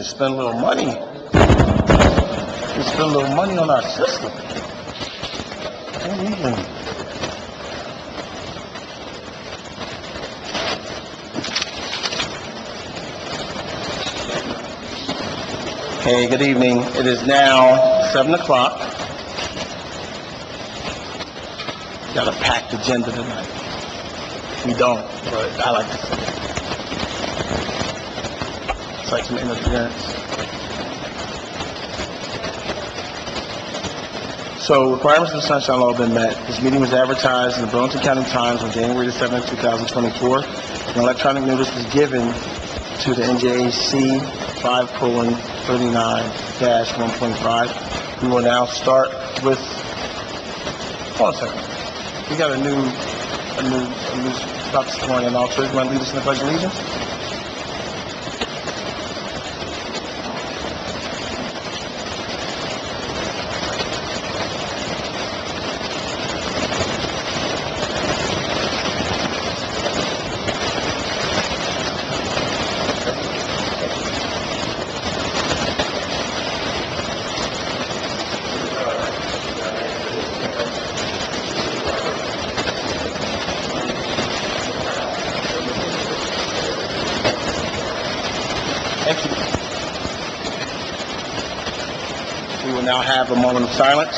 spend a little money. We spend a little money on our system. Hey, good evening. It is now 7 o'clock. Got a packed agenda tonight. We don't, but I like to say it. It's like some interference. So, requirements of the Sunshine Law have been met. This meeting was advertised in the Burlington County Times on January the 7th, 2024. An electronic notice was given to the NJAC 5:39-1.5. We will now start with, hold on a second. We got a new Dr. Scoring and also, you want to lead us in the Pledge of Allegiance? Thank you. We will now have a moment of silence.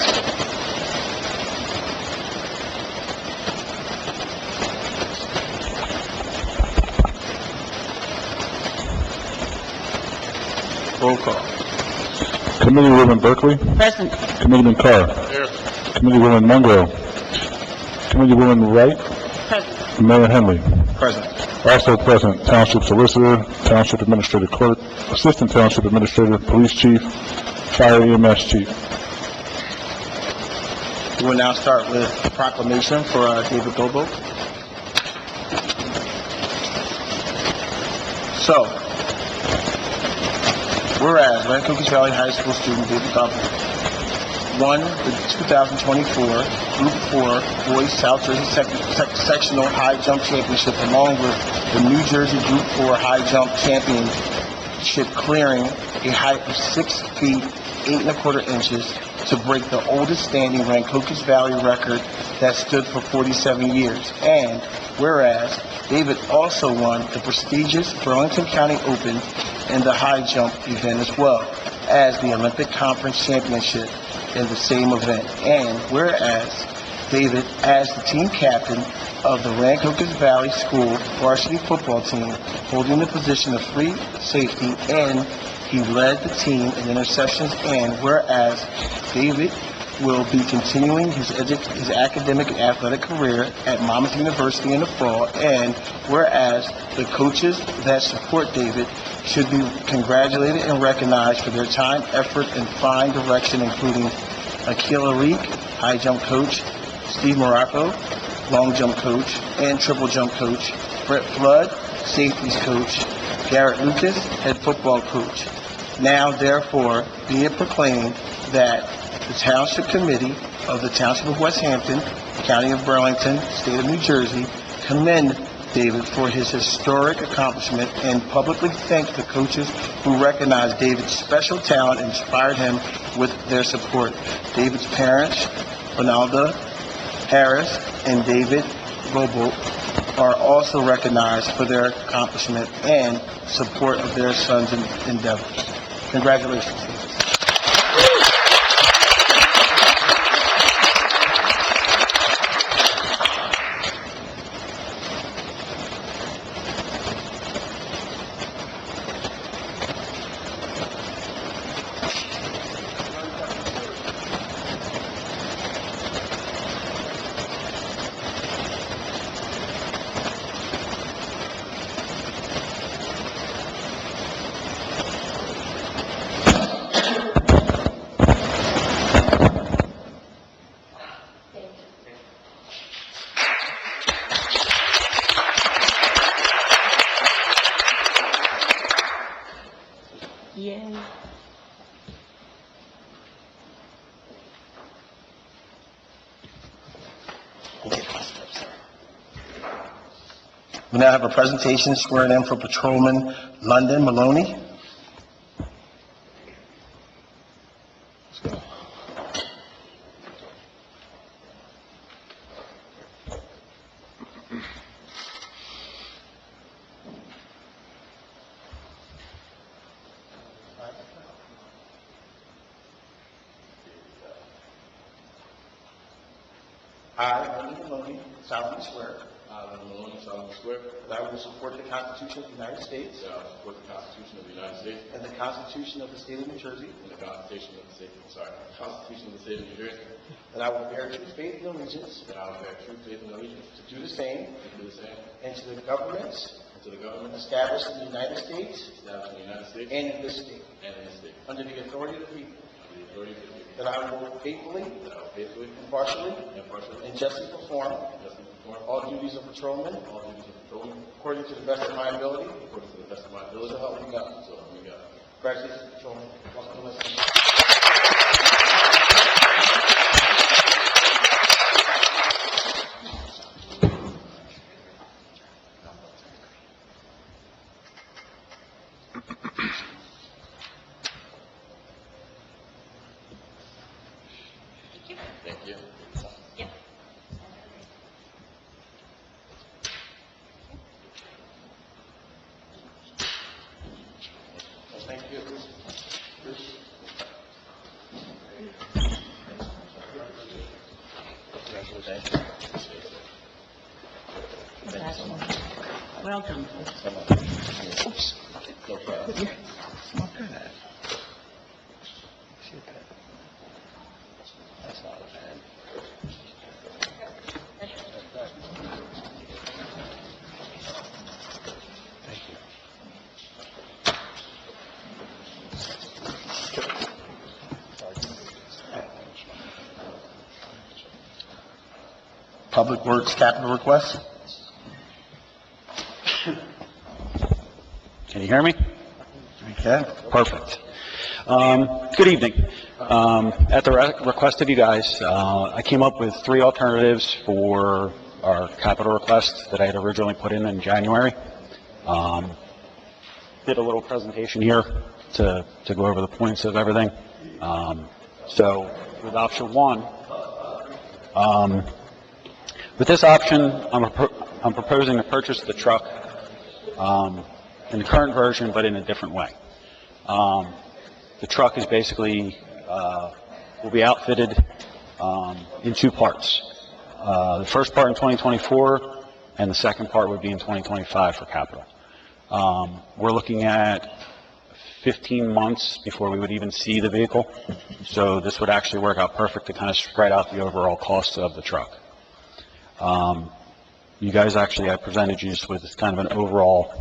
Roll call. Committeewoman Berkeley. Present. Committeeman Carr. Here. Committeewoman Mungo. Committeewoman Wright. Present. Mayor Henley. Present. Also present, Township Solicitor, Township Administrator Clerk, Assistant Township Administrator, Police Chief, Fire EMS Chief. We will now start with the proclamation for David Bobo. So, whereas Rancones Valley High School student David Bobo won the 2024 Group 4 Boys South Jersey Sectional High Jump Championship along with the New Jersey Group 4 High Jump Championship, clearing a height of 6 feet 8 1/4 inches to break the oldest standing Rancones Valley record that stood for 47 years. And whereas David also won the prestigious Burlington County Open in the high jump event as well as the Olympic Conference Championship in the same event. And whereas David, as the team captain of the Rancones Valley School varsity football team, holding the position of free safety, and he led the team in interceptions. And whereas David will be continuing his academic and athletic career at Monmouth University in the fall. And whereas the coaches that support David should be congratulated and recognized for their time, effort, and fine direction, including Akila Reek, high jump coach, Steve Morocco, long jump coach and triple jump coach, Brett Flood, safeties coach, Garrett Lucas, head football coach. Now, therefore, be it proclaimed that the Township Committee of the Township of West Hampton, County of Burlington, State of New Jersey, commend David for his historic accomplishment and publicly thank the coaches who recognized David's special talent and inspired him with their support. David's parents, Ronalda Harris and David Bobo, are also recognized for their accomplishment and support of their son's endeavors. Congratulations, David. Yay. We now have a presentation swearing in for Patrolman London Maloney. I, Lenny Maloney, solemnly swear Lenny Maloney, solemnly swear that I will support the Constitution of the United States that I will support the Constitution of the United States and the Constitution of the State of New Jersey, and the Constitution of the State of New Jersey, that I will bear true faith and allegiance that I will bear true faith and allegiance to do the same to do the same and to the governments and to the government established in the United States established in the United States and in this state, and in this state, under the authority of the people, under the authority of the people, that I will faithfully, that I will faithfully, impartially, impartially, and justly perform justly perform all duties of patrolman all duties of patrolman according to the best of my ability. according to the best of my So ability. help me God. So help me God. Congratulations, patrolman. Welcome to West. Thank you. Thank you. Welcome. Oops. No problem. That's not bad. Thank you. Public Works capital request? Can you hear me? Okay. Perfect. Good evening. At the request of you guys, I came up with 3 alternatives for our capital request that I had originally put in January. Did a little presentation here to go over the points of everything. So with option 1, with this option, I'm proposing to purchase the truck in the current version, but in a different way. The truck is basically, will be outfitted in 2 parts. The first part in 2024, and the second part would be in 2025 for capital. We're looking at 15 months before we would even see the vehicle, so this would actually work out perfect to kind of spread out the overall cost of the truck. You guys actually, I presented you with kind of an overall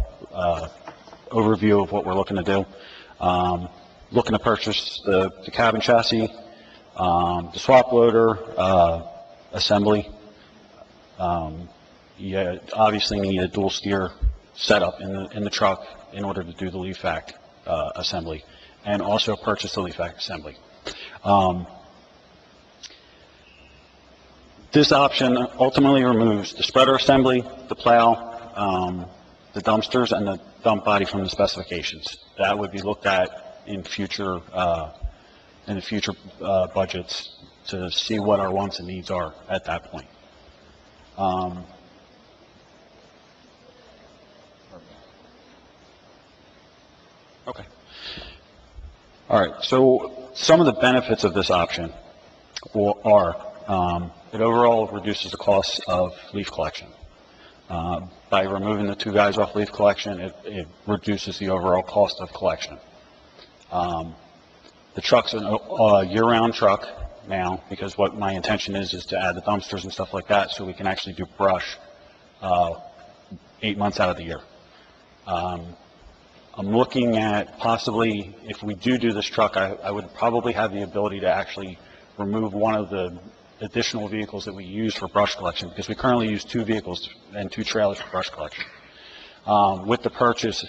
overview of what we're looking to do. Looking to purchase the cabin chassis, the swap loader, assembly. You obviously need a dual steer setup in the truck in order to do the leaf vac assembly, and also purchase the leaf vac assembly. This option ultimately removes the spreader assembly, the plow, the dumpsters, and the dump body from the specifications. That would be looked at in future budgets to see what our wants and needs are at that point. Okay. All right. So some of the benefits of this option are it overall reduces the cost of leaf collection. By removing the 2 guys off leaf collection, it reduces the overall cost of collection. The truck's a year-round truck now, because what my intention is to add the dumpsters and stuff like that, so we can actually do brush 8 months out of the year. I'm looking at possibly, if we do this truck, I would probably have the ability to actually remove one of the additional vehicles that we use for brush collection, because we currently use 2 vehicles and 2 trailers for brush collection. With the purchase,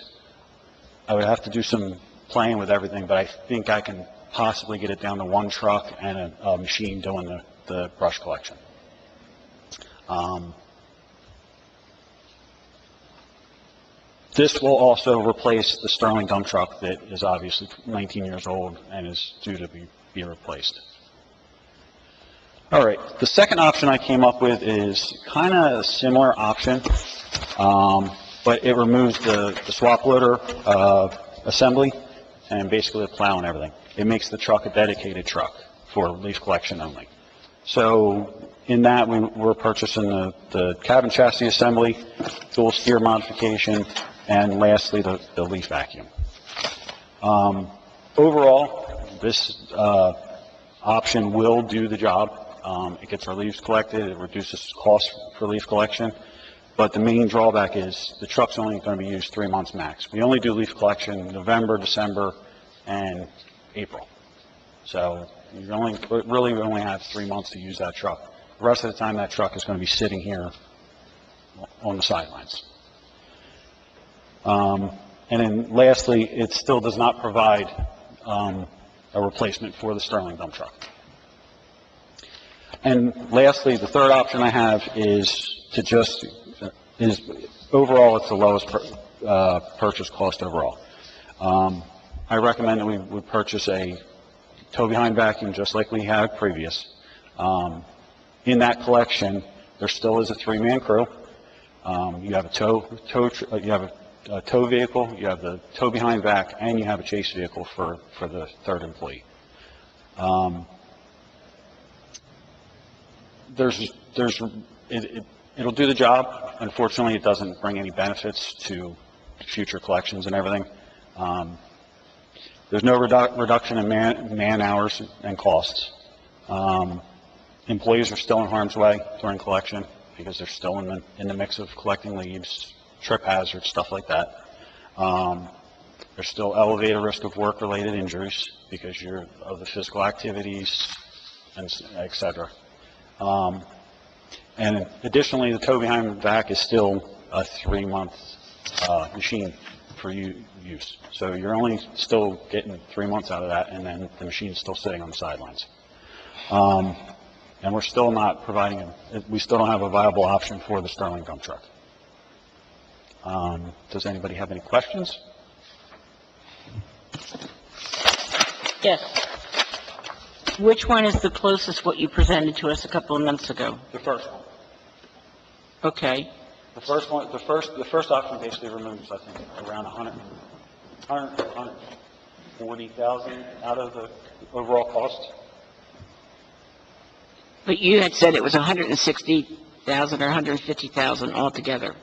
I would have to do some playing with everything, but I think I can possibly get it down to 1 truck and a machine doing the brush collection. This will also replace the Sterling dump truck that is obviously 19 years old and is due to be replaced. All right, the second option I came up with is kind of a similar option, but it removes the swap loader assembly and basically the plow and everything. It makes the truck a dedicated truck for leaf collection only. So in that, we're purchasing the cabin chassis assembly, dual steer modification, and lastly, the leaf vacuum. Overall, this option will do the job. It gets our leaves collected, it reduces costs for leaf collection, but the main drawback is the truck's only going to be used 3 months max. We only do leaf collection November, December, and April. So you really only have 3 months to use that truck. The rest of the time, that truck is going to be sitting here on the sidelines. And then lastly, it still does not provide a replacement for the Sterling dump truck. And lastly, the third option I have is overall, it's the lowest purchase cost overall. I recommend that we would purchase a tow-behind vacuum just like we had previous. In that collection, there still is a 3-man crew. You have a tow vehicle, you have the tow-behind vac, and you have a chase vehicle for the third employee. It'll do the job. Unfortunately, it doesn't bring any benefits to future collections and everything. There's no reduction in man hours and costs. Employees are still in harm's way during collection because they're still in the mix of collecting leaves, trip hazards, stuff like that. There's still elevated risk of work-related injuries because of the physical activities, and et cetera. And additionally, the tow-behind vac is still a 3-month machine for use. So you're only still getting 3 months out of that, and then the machine's still sitting on the sidelines. And we're still not we still don't have a viable option for the Sterling dump truck. Does anybody have any questions? Yes. Which one is the closest what you presented to us a couple of months ago? The first one. Okay. The first option basically removes, I think, around 140,000 out of the overall cost. But you had said it was 160,000 or 150,000 altogether.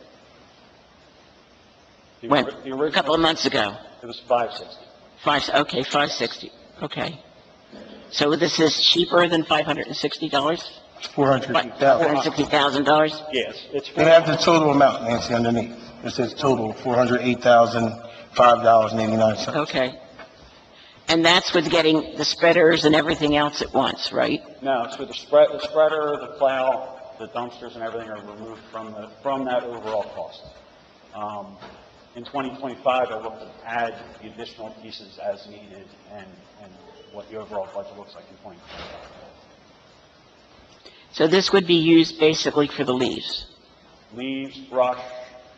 The When? original- A couple of months ago. It was 560. 560. Okay. So this is cheaper than $560? $450,000. $460,000? Yes, it's. They have the total amount, Nancy, underneath. It says total, $408,005.89. Okay. And that's with getting the spreaders and everything else at once, right? No, so the spreader, the plow, the dumpsters and everything are removed from that overall cost. In 2025, I look to add the additional pieces as needed and what the overall budget looks like in 2025. So this would be used basically for the leaves? Leaves, brush,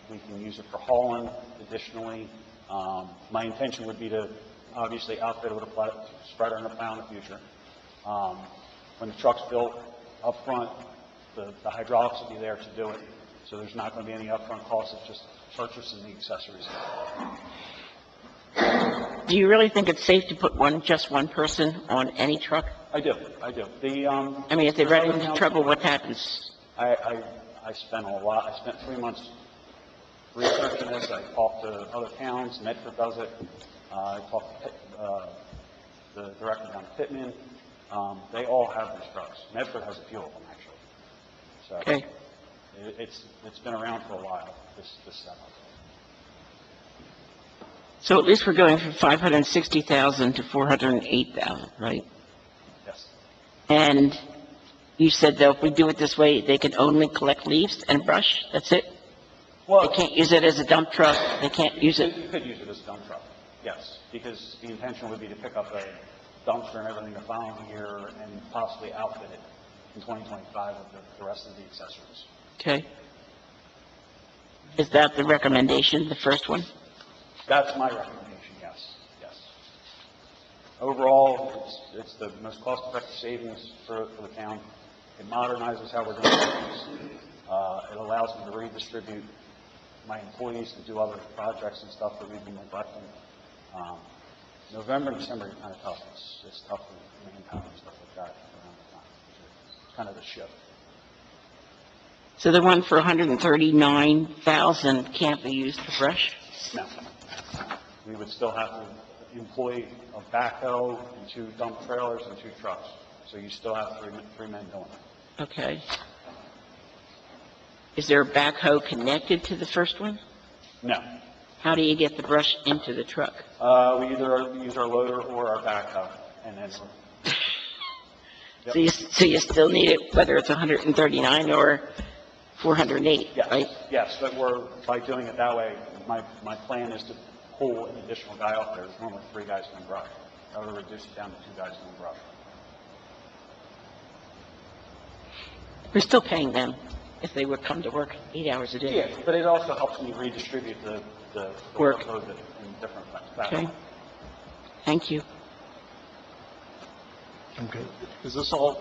we can use it for hauling additionally. My intention would be to obviously outfit it with a spreader and a plow in the future. When the truck's built up front, the hydraulics will be there to do it. So there's not going to be any upfront costs, it's just purchasing the accessories. Do you really think it's safe to put just one person on any truck? I do. I mean, if they run into trouble, what happens? I spent a lot, I spent 3 months researching this, I talked to other towns, Medford does it, I talked to the director down at Pittman, they all have these trucks. Medford has a few of them, actually. So Okay. it's been around for a while, this setup. So at least we're going from 560,000 to 408,000, right? Yes. And you said that if we do it this way, they can only collect leaves and brush? That's it? They Well, can't use it as a dump truck? They can't use it? you could use it as a dump truck, yes, because the intention would be to pick up a dumpster and everything the following year and possibly outfit it in 2025 with the rest of the accessories. Okay. Is that the recommendation, the first one? That's my recommendation, yes, yes. Overall, it's the most cost-effective savings for the town. It modernizes how we're doing things. It allows me to redistribute my employees to do other projects and stuff that we've been neglecting. November and December are kind of tough. It's tough for manpower and stuff like that around the time. kind of the shift. So the one for 139,000 can't be used for brush? No. We would still have to employ a backhoe and 2 dump trailers and 2 trucks. So you still have three men doing it. Okay. Is there a backhoe connected to the first one? No. How do you get the brush into the truck? We either use our loader or our backhoe, and then, So you still need it, whether it's 139 or 408, right? yes, but by doing it that way, my plan is to pull an additional guy off there. There's normally 3 guys in the brush. I would reduce it down to 2 guys in the brush. We're still paying them if they would come to work 8 hours a day. Yeah, but it also helps me redistribute the Work. workload in different Okay. fashions. Thank you. Okay. Is this all,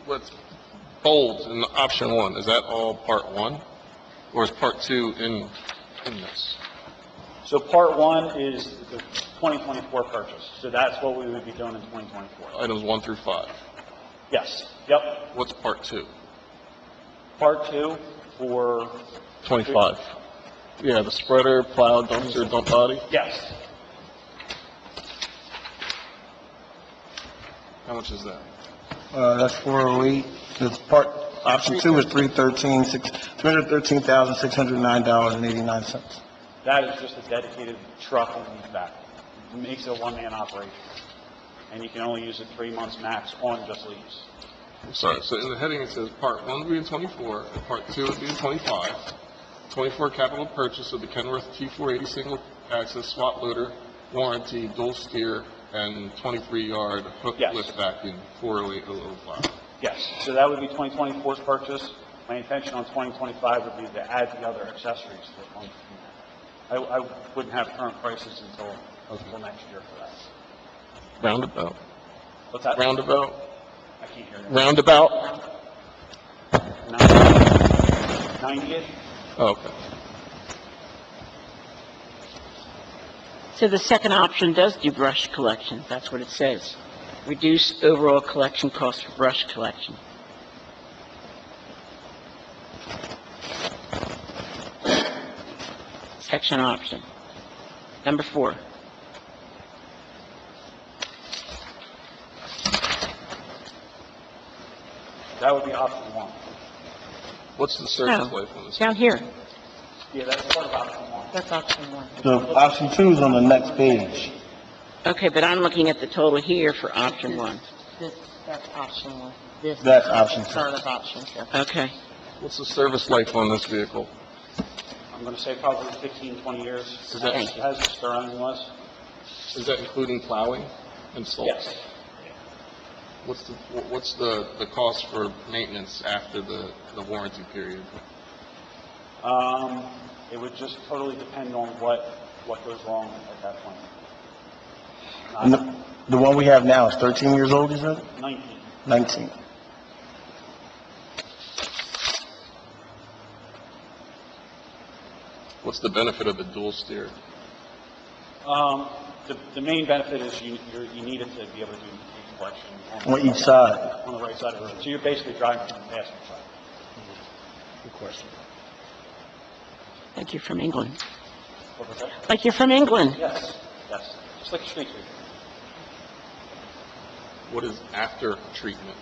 what's bold in option 1, is that all part 1? Or is part 2 in this? So part 1 is the 2024 purchase. So that's what we would be doing in 2024. Items 1 through 5. Yes, yep. What's part 2? Part 2 for, 25. Yeah, the spreader, plow, dumpster, dump body. yes, How much is that? That's 408. The option 2 is $313,609.89. that is just a dedicated truck and lease back. It makes it a one-man operation. And you can only use it 3 months max on just lease. I'm sorry, so in the heading it says part 1 would be in 24, and part 2 would be in 25. 24 capital purchase of the Kenworth T480 single access swap loader, warranty, dual steer, and 23-yard hook Yes. lift vacuum, 408005. Yes, so that would be 2024's purchase. My intention on 2025 would be to add the other accessories that come from that. I wouldn't have current prices until next year for that. Roundabout. What's that? Roundabout. I can't hear you. Roundabout. 90-ish? Oh, okay. So the second option does do brush collection. That's what it says. Reduce overall collection costs for brush collection. Section option. Number 4. That would be option 1. What's the service No, life on this? down here. Yeah, that's part of option 1. That's option 1. So option 2 is on the next page. Okay, but I'm looking at the total here for option 1. That's option 1. That's option 2. of option 2. Okay. What's the service life on this vehicle? I'm going to say probably 15, 20 years. Is that- As the Sterling was. Is that including plowing and salt? Yes. What's the cost for maintenance after the warranty period? It would just totally depend on what goes wrong at that point. And the one we have now is 13 years old, you said? 19. 19. What's the benefit of the dual steer? The main benefit is you need it to be able to do leaf collection On each side. on the right side of the road. So you're basically driving from the passenger side. Good question. Like you're from England. What was that? Like you're from England. Yes, yes. Just like a street sweeper. What is after treatment?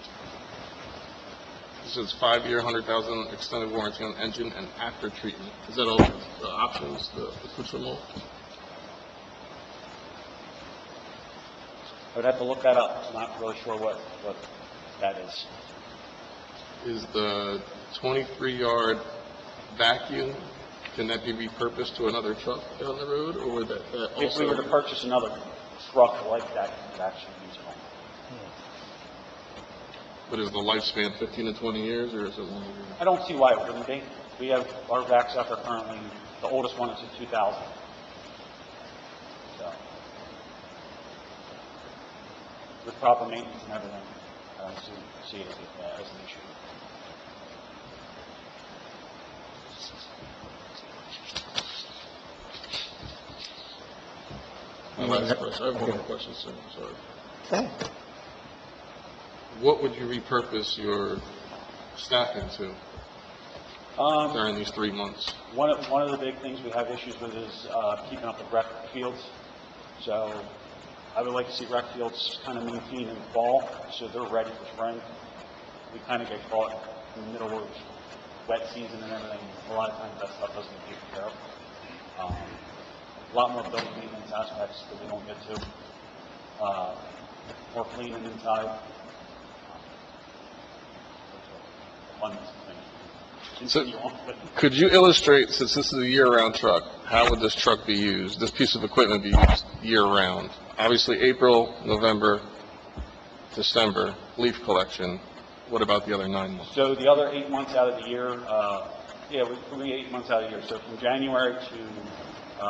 This says 5-year, 100,000 extended warranty on engine and after treatment. Is that all the options, the accoutrement? I would have to look that up. I'm not really sure what that is. Is the 23-yard vacuum, can that be repurposed to another truck down the road, or would that also? If we were to purchase another truck like that, it would actually use it. But is the lifespan 15 to 20 years, or is it longer? I don't see why it wouldn't be. We have, our vacs out there currently, the oldest one is in 2000. So, with proper maintenance and everything, I don't see it as an issue. My last question, I have one more question, sir, sorry. Okay. what would you repurpose your staff into during these 3 months? One of the big things we have issues with is keeping up with rec fields. So I would like to see rec fields kind of maintained in the fall, so they're ready for spring. We kind of get caught in the middle of wet season and everything. A lot of times that stuff doesn't get taken care of. A lot more building maintenance aspects that we don't get to. More cleaning inside. Abundance of things. So- Continue on. Could you illustrate, since this is a year-round truck, how would this truck be used, this piece of equipment be used year-round? Obviously, April, November, December, leaf collection. What about the other 9 months? So the other 8 months out of the year, we 8 months out of the year. So from January to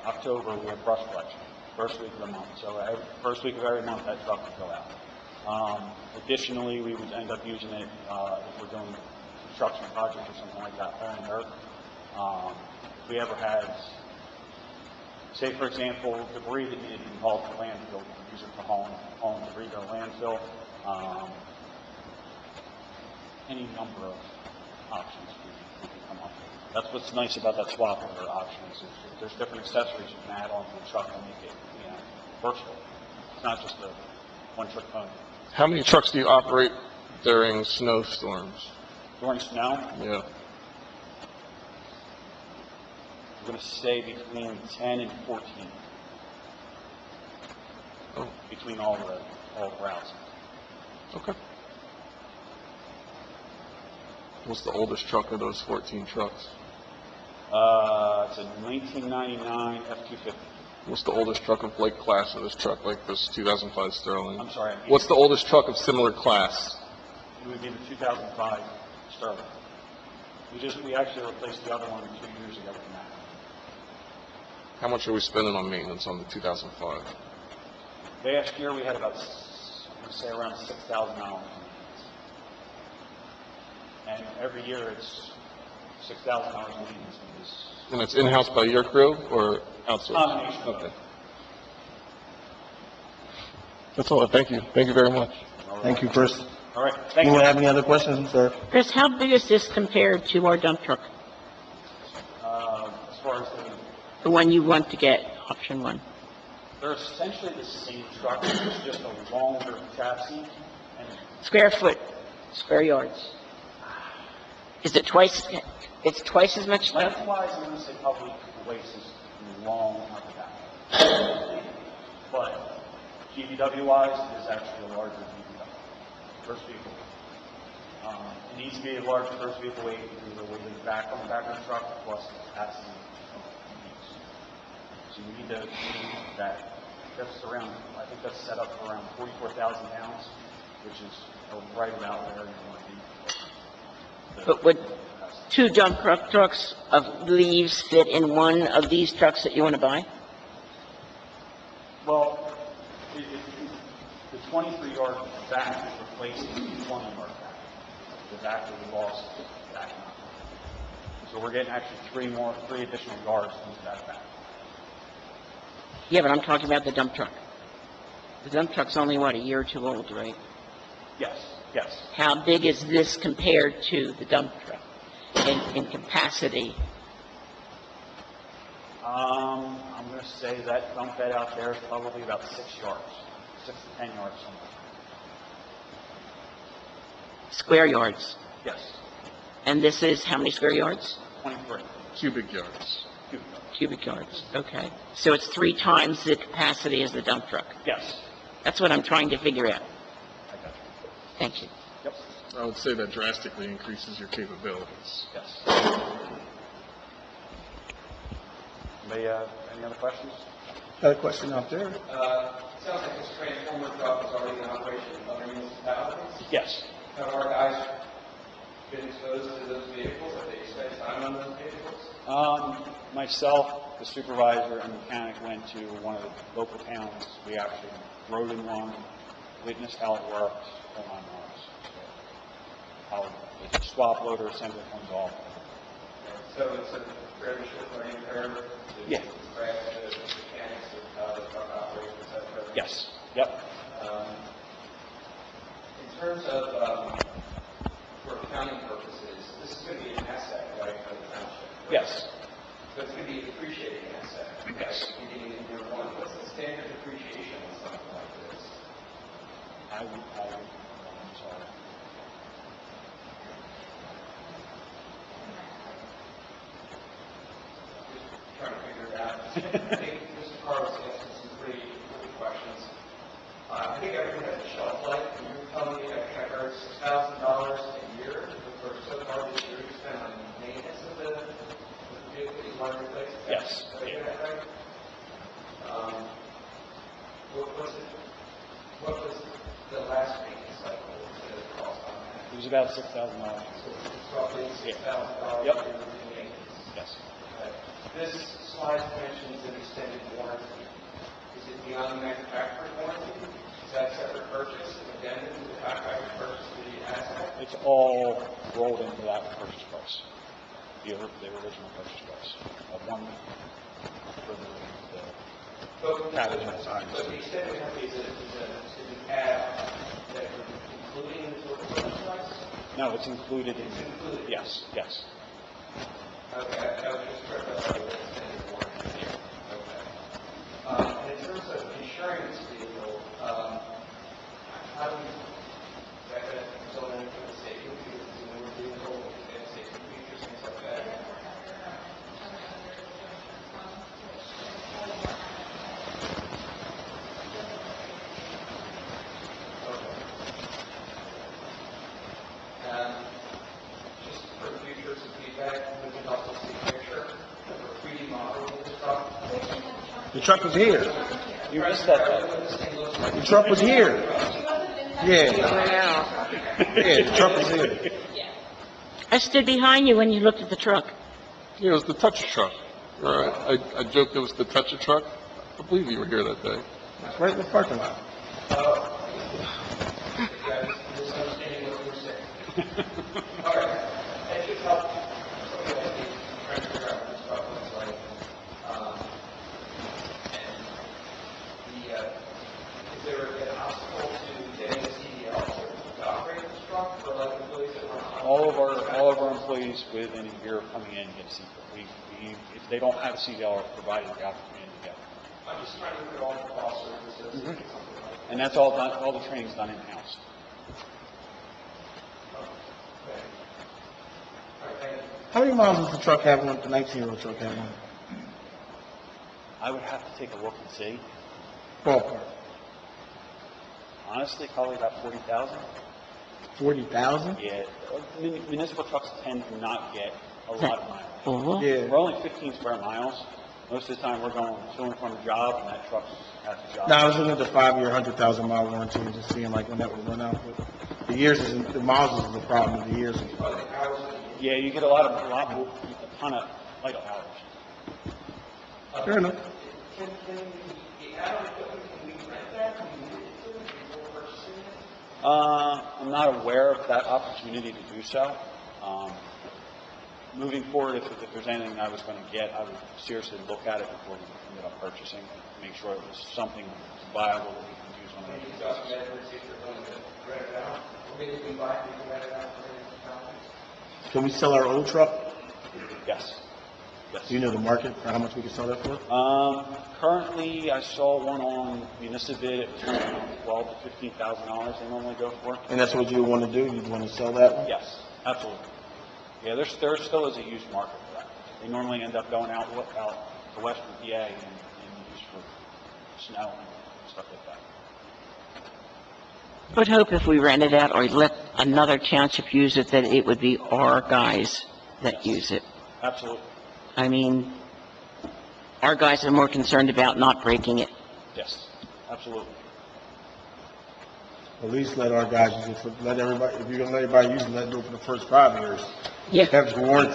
October, we have brush collection, first week of the month. So first week of every month, that truck would go out. Additionally, we would end up using it if we're doing construction projects or something like that, hauling dirt. If we ever had, say for example, debris that needed to be hauled to landfill, we could use it for hauling debris to a landfill. Any number of options we can come up with. That's what's nice about that swap loader option is there's different accessories you can add onto the truck and make it, versatile. It's not just a one-trick pony. How many trucks do you operate during snowstorms? During snow, Yeah. we're going to say between 10 and 14 Oh, between all the routes. okay. What's the oldest truck of those 14 trucks? It's a 1999 F-250. What's the oldest truck of like class of this truck, like this 2005 Sterling? I'm sorry. What's the oldest truck of similar class? It would be the 2005 Sterling. We actually replaced the other one 2 years ago with that. How much are we spending on maintenance on the 2005? Last year, we had about, I'm going to say around $6,000. And every year, it's $6,000 maintenance. And it's in-house by your crew or outsourced? Combination. Okay. That's all. Thank you. Thank you very much. Thank you, Chris. All right, thank Anyone you. have any other questions, sir? Chris, how big is this compared to our dump truck? As far as The one you want to get, option one? they're essentially the same truck, it's just a longer chassis, and Square foot, square yards. Is it twice, it's twice as much stuff? lengthwise, I'm going to say probably twice as long on the back. But GVW-wise, it's actually a larger GVW, first vehicle. It needs to be a larger first vehicle weight because of the weight of the back on the back of the truck, plus the capacity of the wheels. So you need that. That's around, I think that's set up for around 44,000 pounds, which is right about where you want to be. But would two dump trucks of leaves fit in one of these trucks that you want to buy? Well, the 23-yard back is replacing the 20-yard back. The back that we lost back. So we're getting actually three additional yards into that back. Yeah, but I'm talking about the dump truck. The dump truck's only, what, a year or two old, right? Yes, yes. How big is this compared to the dump truck in capacity? I'm going to say that dump bed out there is probably about 6 yards, 6 to 10 yards somewhere. Square yards. Yes, And this is how many square yards? 23 Cubic yards. cubic yards. Cubic yards. Okay. So it's 3 times the capacity as the dump truck. Yes, That's what I'm trying to figure out. I got you. Thank you. Yep, I would say that drastically increases your capabilities. yes. Anybody, any other questions? Got a question out there? Sounds like this transformer truck is already in operation in other municipalities. Yes. Have our guys been exposed to those vehicles? Have they spent time on those vehicles? Myself, the supervisor, and mechanic went to one of the local towns. We actually rode in one, witnessed how it works, whole 9 yards. How the swap loader assembly comes off. So it's a fairly short learning curve to Yeah. grasp the mechanics of how the truck operates, et cetera. Yes. Yep. In terms of, for accounting purposes, this is going to be an asset, right, for the township? Yes. So it's going to be a depreciating asset? Yes. Beginning in year one. What's the standard depreciation on something like this? I'm sorry. Just trying to figure it out. I think Mr. Carlos asked some pretty good questions. I think everything has a shelf life. You're telling me that I heard $6,000 a year for so far this year you spent on maintenance of the vehicle you want to replace? Yes. Did I get that right? What was the last maintenance cycle? What was the cost on that? It was about $6,000. So it's roughly $6,000 Yep. for your maintenance. Yes. Okay. This slide mentions an extended warranty. Is it beyond the manufacturer's warranty? Is that a separate purchase, an addendum to the contract to purchase the asset? It's all rolled into that purchase price, the original purchase price of one for the package and signs. But the extended warranty is an add-on that you're including in the total purchase price? No, it's included in. It's included? Yes, yes. Okay, I was just trying to figure out the extended warranty. Okay. And in terms of insuring this vehicle, how do you recommend someone for the safety of the newer vehicle and safety features, things like that? Okay. Just for the future, some feedback, we can also see a picture of a 3D model of this truck. The truck was here. You missed that. The truck was here. Yeah. Yeah, the truck was here. I stood behind you when you looked at the truck. Yeah, it was the Toucher truck. All right. I joked it was the Toucher truck. I believe you were here that day. It's right in the parking lot. Misunderstanding what you were saying. All right. That should help somebody like me trying to figure out what this truck looks like. Is there an obstacle to getting a CDL to operate this truck for like employees that want to? All of our employees within a year of coming in get a CDL. If they don't have a CDL, are provided the opportunity to get it. I'm just trying to look at all the cost services and something like that. And that's all done, all the training's done in-house. Okay. All right, thank you. How many miles does the truck have on, the 19-year-old truck have on? I would have to take a look and see. Ballpark. Honestly, probably about 40,000. 40,000? Yeah, municipal trucks tend to not get a lot of miles. Oh, Yeah. We're only 15 square miles. Most of the time, we're going to and from a job, and that truck has a job. No, I was looking at the 5-year, 100,000-mile warranty and just seeing like when that would run out. But the years isn't, the miles isn't the problem, the years is. Yeah, you get a ton of idle hours. Fair enough. Can the add-on equipment, can we rent that? Can we use it before purchasing it? I'm not aware of that opportunity to do so. Moving forward, if there's anything I was going to get, I would seriously look at it before we ended up purchasing it, make sure it was something viable that we can use on a Maybe regular it's basis. better to see if they're going to rent it out. Or maybe we buy it, we can rent it out for $100,000. Can we sell our old truck? Yes. Yes. Do you know the market for how much we can sell that for? Currently, I saw one on Municipal, it was around $12,000 to $15,000 they normally go for. And that's what you want to do? You'd want to sell that one? Yes, absolutely. Yeah, there still is a used market for that. They normally end up going out to western PA and used for snow and stuff like that. would hope if we rent it out or let another township use it, that it would be our guys that use it. Absolutely. I mean, our guys are more concerned about not breaking it. Yes, absolutely. At least let our guys use it for, let everybody, if you're going to let everybody use it, let it do it for the first 5 years. Yeah. Have the warranty.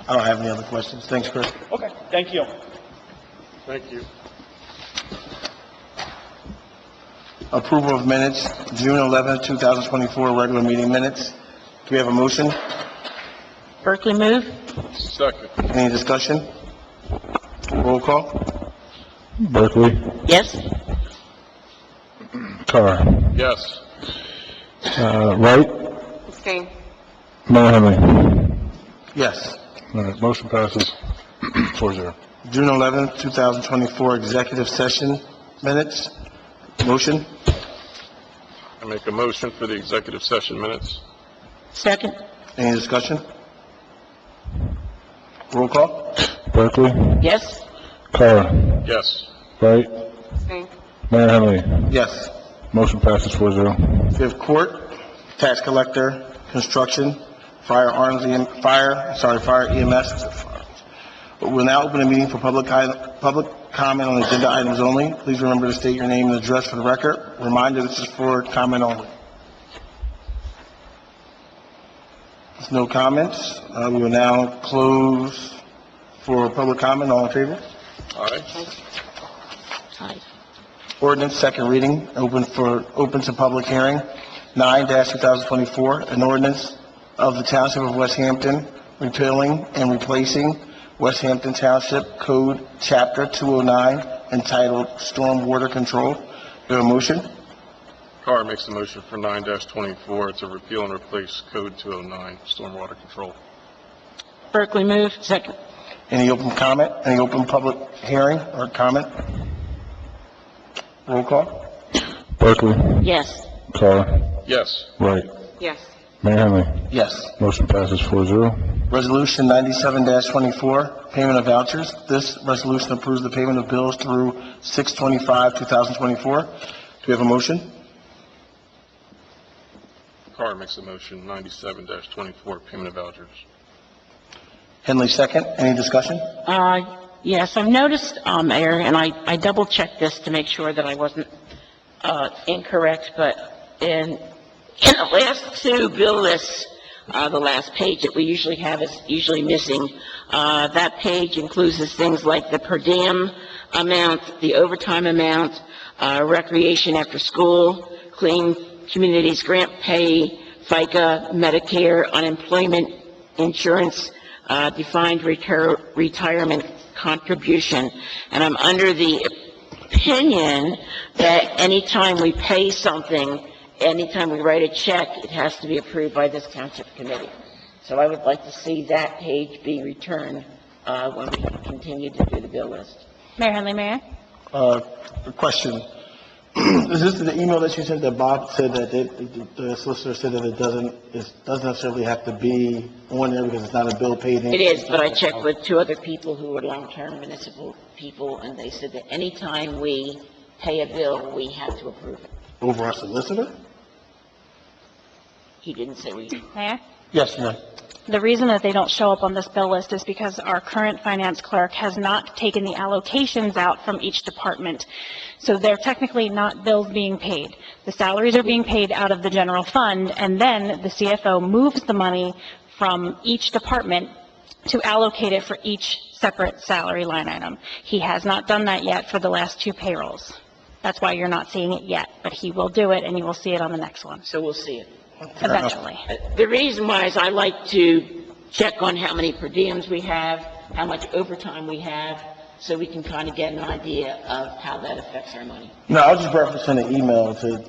I don't have any other questions. Thanks, Chris. Okay, thank you. Thank you. Approval of minutes, June 11, 2024, regular meeting minutes. Do we have a motion? Berkeley move? Second. Any discussion? Roll call? Berkeley, Yes? Carr. Yes. Wright. Abstain. Mayor Henry. Yes. All right, motion passes 4-0. June 11th, 2024 executive session minutes. Motion? I make a motion for the executive session minutes. Second. Any discussion? Roll call? Berkeley. Yes. Carr. Yes. Wright. Abstain. Mayor Henry. Yes. Motion passes 4-0. We have court, tax collector, construction, fire EMS. We'll now open the meeting for public comment on agenda items only. Please remember to state your name and address for the record. Reminder, this is for comment only. There's no comments. We will now close for public comment. All in favor? Aye. Aye. Ordinance, second reading, open to public hearing, 9-2024, an ordinance of the Township of West Hampton repealing and replacing West Hampton Township Code, Chapter 209, entitled Stormwater Control. Do you have a motion? Carr makes the motion for 9-24 to repeal and replace Code 209, Stormwater Control. Berkeley move. Second. Any open comment? Any open public hearing or comment? Roll call? Berkeley. Yes. Carr. Yes. Wright. Yes. Mayor Henry. Yes. Motion passes 4-0. Resolution 97-24, payment of vouchers. This resolution approves the payment of bills through 6/25/2024. Do we have a motion? Carr makes the motion, 97-24, payment of vouchers. Henley, second. Any discussion? Yes, I've noticed, Mayor, and I double-checked this to make sure that I wasn't incorrect, but in the last two bill lists, the last page that we usually have is usually missing. That page includes things like the per diem amount, the overtime amount, recreation after school, clean communities grant pay, FICA, Medicare, unemployment insurance, defined retirement contribution. And I'm under the opinion that anytime we pay something, anytime we write a check, it has to be approved by this township committee. So I would like to see that page be returned when we continue to do the bill list. Mayor Henley, Mayor. Question. Is this the email that you sent that Bob said that the solicitor said that it doesn't necessarily have to be on there because it's not a bill paid in? It is, but I checked with two other people who are long-term municipal people, and they said that anytime we pay a bill, we have to approve it. Over our solicitor? He didn't say we... Mayor. Yes, ma'am. The reason that they don't show up on this bill list is because our current finance clerk has not taken the allocations out from each department. So they're technically not bills being paid. The salaries are being paid out of the general fund, and then the CFO moves the money from each department to allocate it for each separate salary line item. He has not done that yet for the last two payrolls. That's why you're not seeing it yet, but he will do it, and you will see it on the next one, So we'll see it. eventually. The reason why is I like to check on how many per diems we have, how much overtime we have, so we can kind of get an idea of how that affects our money. No, I was just referencing the email to...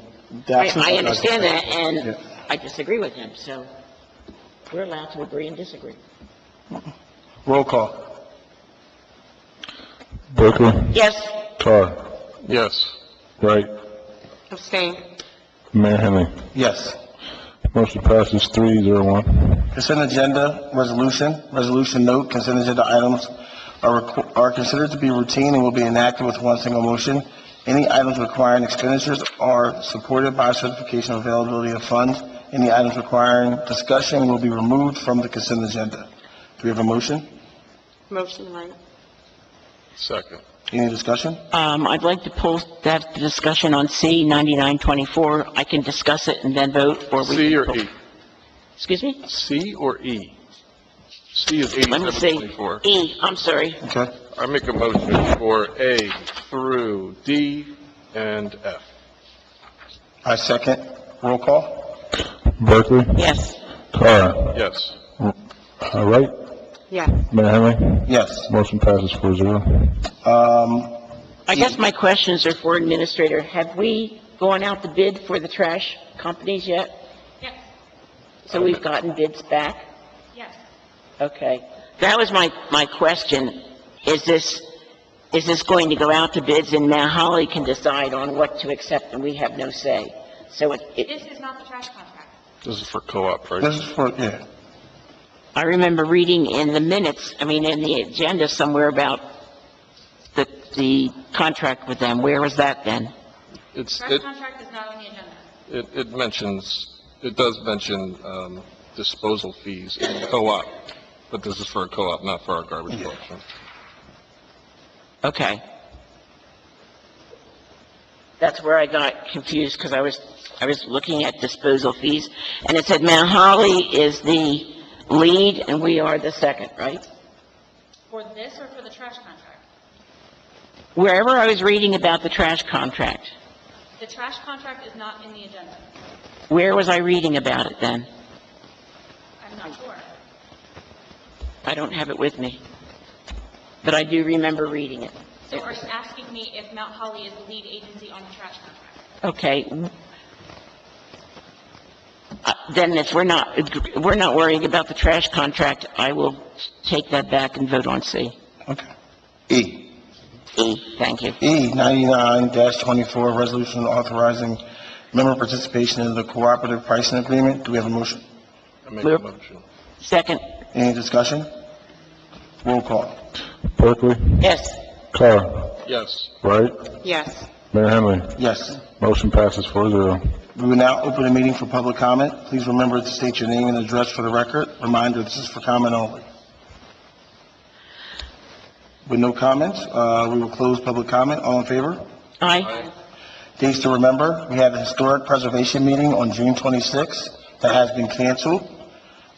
I understand that, and Yeah. I disagree with him, so we're allowed to agree and disagree. Roll call. Berkeley. Yes. Carr. Yes. Wright. Abstain. Mayor Henry. Yes. Motion passes 3-0-1. Consent agenda resolution note, consent agenda items are considered to be routine and will be enacted with one single motion. Any items requiring expenditures are supported by certification of availability of funds. Any items requiring discussion will be removed from the consent agenda. Do we have a motion? Motion, right. Second. Any discussion? I'd like to pull that discussion on C 9924. I can discuss it and then vote, or we... C or E? Excuse me? C or E? C is Let me see. 8724. E, I'm sorry. Okay. I make a motion for A through D and F. I second. Roll call. Berkeley. Yes. Carr. Yes. Wright. Yes. Mayor Henry. Yes. Motion passes 4-0. I guess my questions are for Administrator. Have we gone out to bid for the trash companies yet? Yes, So we've gotten bids back? yes. Okay. That was my question. Is this going to go out to bids and now Holly can decide on what to accept and we have no say? So This is not the trash contract. This is for co-op, right? This is for, yeah. I remember reading in the minutes, in the agenda somewhere about the contract with them. Where was that then? Trash contract is not on the agenda. It does mention, disposal fees in co-op, but this is for a co-op, not for our garbage collection. Okay. That's where I got confused, because I was looking at disposal fees, and it said Mount Holly is the lead and we are the second, right? For this or for the trash contract? Wherever I was reading about the trash contract, The trash contract is not in the agenda. where was I reading about it then? I'm not sure. I don't have it with me, but I do remember reading it. So are you asking me if Mount Holly is the lead agency on the trash contract? Okay. Then if we're not worrying about the trash contract, I will take that back and vote on C. Okay. E. Thank you. E, 99-24, resolution authorizing member participation in the cooperative pricing agreement. Do we have a motion? I make a motion. Second, Any discussion? Roll call. Berkeley, yes. Carr, Yes. Wright, Yes. Mayor Henry. Yes. Motion passes 4-0. We will now open the meeting for public comment. Please remember to state your name and address for the record. Reminder, this is for comment only. With no comments, we will close public comment. All in favor? Aye. Dates to remember, we have a historic preservation meeting on June 26th that has been canceled.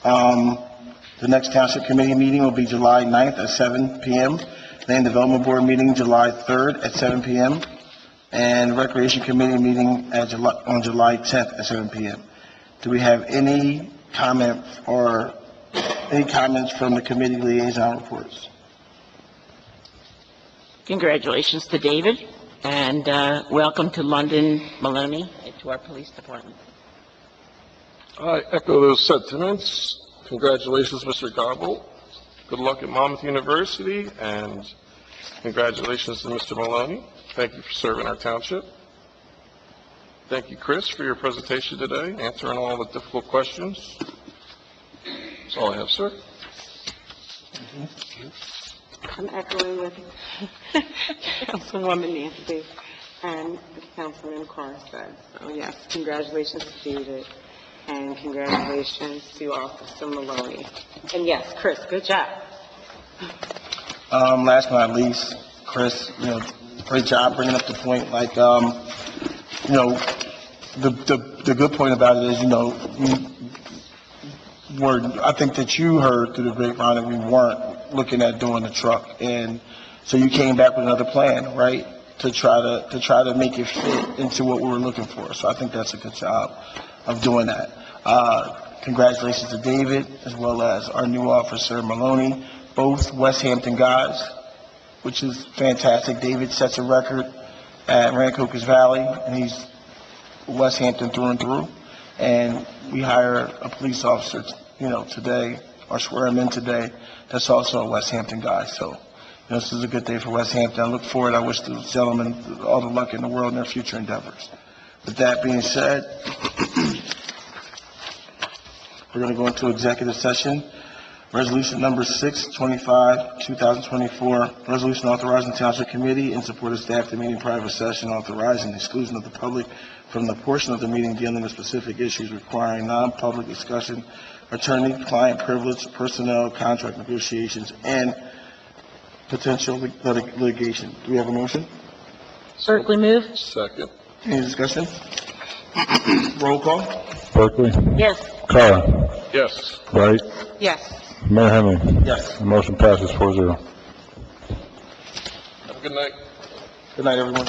The next township committee meeting will be July 9th at 7 p.m. Land Development Board meeting July 3rd at 7 p.m. And Recreation Committee meeting on July 10th at 7 p.m. Do we have any comment or any comments from the committee liaison reports? Congratulations to David, and welcome to London Maloney, to our police department. I echo those sentiments. Congratulations, Mr. Gobble. Good luck at Monmouth University, and congratulations to Mr. Maloney. Thank you for serving our township. Thank you, Chris, for your presentation today, answering all the difficult questions. That's all I have, sir. I'm echoing with Councilwoman Nancy and Councilman Carr said. So yes, congratulations to David and congratulations to Officer Maloney. And yes, Chris, good job. Last but not least, Chris, great job bringing up the point. Like, the good point about it is, I think that you heard through the grapevine that we weren't looking at doing the truck, and so you came back with another plan, right? To try to make it fit into what we were looking for. So I think that's a good job of doing that. Congratulations to David, as well as our new officer Maloney, both West Hampton guys, which is fantastic. David sets a record at Rancocas Valley, and he's West Hampton through and through. And we hire a police officer, today, or swear him in today, that's also a West Hampton guy. So, this is a good day for West Hampton. I look forward. I wish those gentlemen all the luck in the world in their future endeavors. With that being said, we're going to go into executive session. Resolution number 625, 2024, resolution authorizing township committee in support of staff to meet in private session, authorizing the exclusion of the public from the portion of the meeting dealing with specific issues requiring non-public discussion, attorney-client privilege, personnel, contract negotiations, and potential litigation. Do we have a motion? Berkeley move? Second. Any discussion? Roll call. Berkeley, Yes. Carr, Yes. Wright, Yes. Mayor Henry. Yes. The motion passes 4-0. Have a good night. Good night, everyone.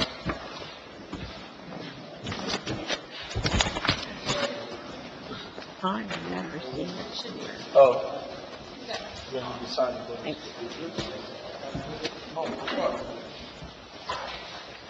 I remember seeing that. Oh. Yeah, you decided. Thank you.